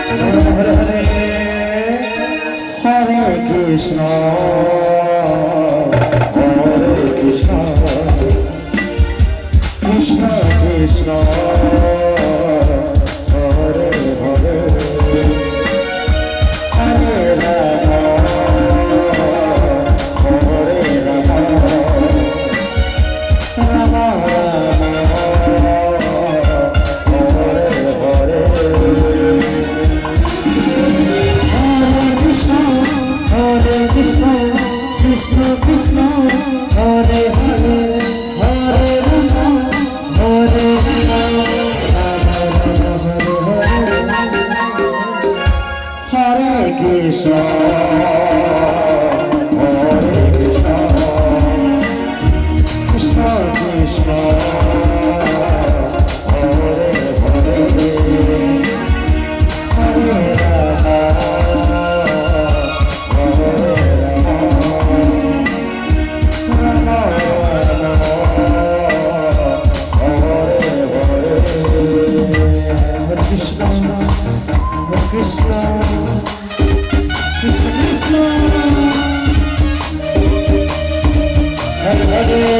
Hare Hare Hare Krishna Hare Krishna Krishna Krishna Hare Hare Hare Ram Hare Ram Ram Ram Hare Hare Hare Krishna, Krishna Krishna, Hare Hare, Hare Rama, Hare Rama, Rama Rama Hare Hare, Hare Krishna, Hare Krishna, Krishna Krishna, Hare Hare, Hare Rama. Krishna, Krishna, Krishna, Krishna, Hare Hare.